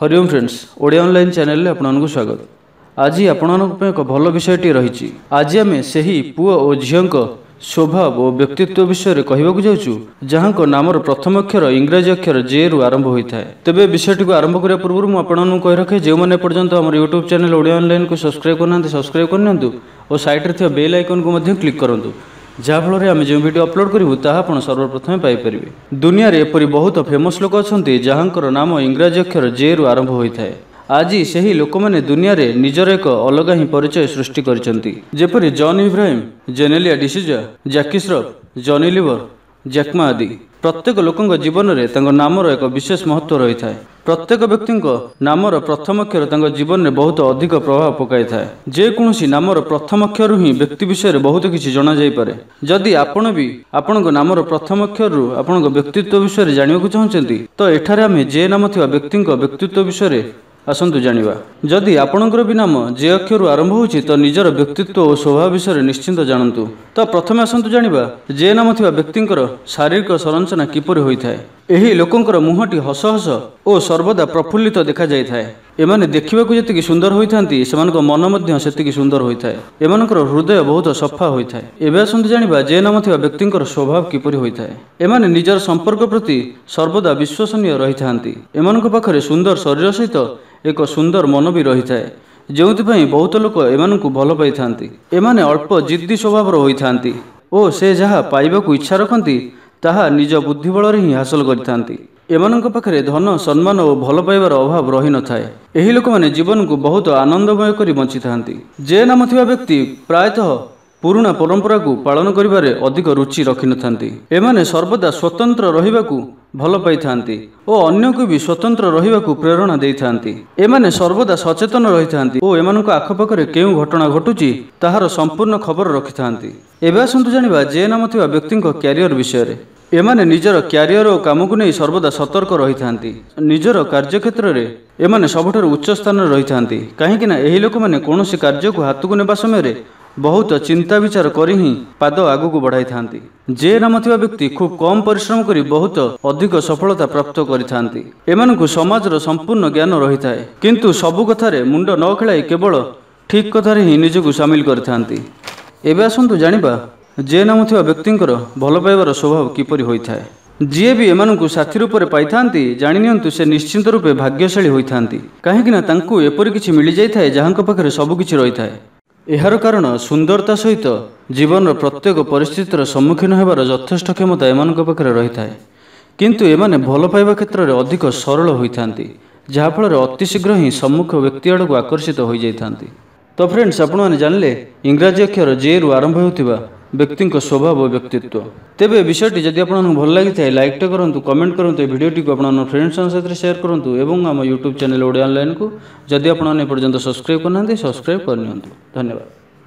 Hariom friends Odia online channel रे आपनको स्वागत। आज आपन एक भल विषयटी रही। आज आम से ही पुओ और झील स्वभाव और व्यक्तित्व विषय कहवाक जाऊँ जहाँ नामर प्रथम अक्षर इंग्राजी अक्षर जे रु आरंभ होता है। तेरे विषयटी को आरंभ करने पूर्व मुझे कही रखे जो मैंने पर्यंत आम यूट्यूब चैनल ओडिया ऑनलाइन को सब्सक्राइब करना सब्सक्राइब करनी और साइड बेल आइकन को क्लिक करूँ जहाँफल आम जो वीडियो अपलोड करूँ ताहा सर्वप्रथम पाइपर। दुनिया रे एपरी बहुत फेमस लोक अच्छा जहाँकर नाम इंग्राजी अक्षर जे रु आरंभ होता है। आज से लोक मैंने दुनिया रे निजर एक अलग ही परिचय सृष्टि करपरि जॉन इब्राहिम, जेनेलिया डिसूजा, जैकी श्रॉफ, जॉनी लीवर, जैकमा आदि प्रत्येक लोकों जीवन में नामर एक विशेष महत्व रही है। प्रत्येक व्यक्ति नामर प्रथम अक्षर जीवन में बहुत अधिक प्रभाव पकाई थाए। जेकोसी नामर प्रथम अक्षर ही व्यक्ति विषय बहुत किसी जना जाई पारे। जदि आपण भी आपण नामर प्रथम अक्षर रु आपण व्यक्तित्व विषय जानवा चाहते तो एठारे आम जे नाम थिबा व्यक्ति व्यक्तित्व विषय आसतु जानिबा। जदि आपणकर भी नाम जे अक्षर आरंभ होछि तो निजर व्यक्तित्व और स्वभाव विषय निश्चिंत जानतु। तो प्रथम आसतु जानिबा जे नाम थिबा व्यक्तिंकर शारीरिक संरचना किपरि होइथाय। एही लोकंकर मुहटी हस हस और सर्वदा प्रफुल्लित देखा जाय थाए। एमाने देखिबाकू जतिकि सुंदर होइथांती सेमानकर मन मध्य सेतिकि सुंदर होइथाय। एमानकर हृदय बहुत सफा होइथाय। एबे आसतु जानिबा जे नाम थिबा व्यक्तिंकर स्वभाव किपरि होइथाय। एमाने निजर संपर्क प्रति सर्वदा विश्वसनीय रहिथांती। एमानक पाखरे सुंदर शरीर सहित एक सुंदर मन भी रही है जो बहुत लोक एमानकु भल पाई थांती। एमाने अल्प जिद्दी स्वभाव होइथांती और से जहाँ पाइबाकू इच्छा रखती ताहा निज बुद्धि बल ही हासिल करथांती। एमानक पाखरे धन सम्मान और भल पाइबार अभाव रही न थाए। एही लोक माने जीवन को बहुत आनंदमय करी बंची थांती। जे नाम थिबा व्यक्ति प्रायतः पुराना परंपरा को पालन करिबारे अधिक रुचि रखि नथांती। एमाने सर्वदा स्वतंत्र रहिबाकू भल पाई थांती और अन्य को भी स्वतंत्र रहिबाकू प्रेरणा देई थांती। एमाने सर्वदा सचेतन रही थांती और एमानक आखपाखरे केउ घटना घटुची ताहार संपूर्ण खबर रखि थांती। एबे आसंतु जानिबा जे नाम थिबा व्यक्तिंक कैरियर विषय रे। एमाने निजर कैरियर और काम को नहीं सर्वदा सतर्क रही थांती। निजर कार्यक्षेत्र रे एमाने सबठार उच्च स्थान रही थांती। कहीं ना एही लोक माने कोनोसी कार्य को हाथ को नेबा समय रे बहुत चिंता विचार करी ही पाद आगु को बढ़ाई थांती। जे नाम थिबा व्यक्ति खूब कम परिश्रम करी बहुत अधिक सफलता प्राप्त करि थांती। एमानकु समाजर संपूर्ण ज्ञान रही थाए किंतु सबु कथारे मुंड न खेलाई केवल ठीक कथारे ही निजकु शामिल करि थांती। एबे आसंतु जानिबा जे नाम थिबा व्यक्तिंकर भल पाइबार स्वभाव किपरि होइथाए। जी भी एमानकु साथी रूप में पाई थांती जानि नियंतु से निश्चिंत रूपे भाग्यशाली होइथांती। काहेकि ना तांकु एपरि किछि मिलि जाय थाए जहांक पाखरे सब किछि रही थाए। एहार कारण सुंदरता सहित जीवन प्रत्येक परिस्थितिर सम्मुखीन होबार यथेष्ट क्षमता एमानक पाखरे रही थाए। किंतु एमाने भल पाइबा क्षेत्र में अधिक सरल होइथांती जहाँफल अति शीघ्र ही सम्मुख व्यक्ति आड़ को आकर्षित हो जाइथांती। तो फ्रेंड्स आपण माने जानले इंग्राजी अक्षर जे रु आरंभ होउथिबा व्यक्ति स्वभाव और व्यक्तित्व। तेबे विषयटी जदि आपको भल लगी था लाइक करूँ, कमेंट करूँ, वीडियोटी को अपना फ्रेंड्स सहित शेयर करूँ एवं आम यूट्यूब चैनल ओडिया ऑनलाइन को जदि आपने पर्यंत सब्सक्राइब करना सब्सक्राइब करनी। धन्यवाद।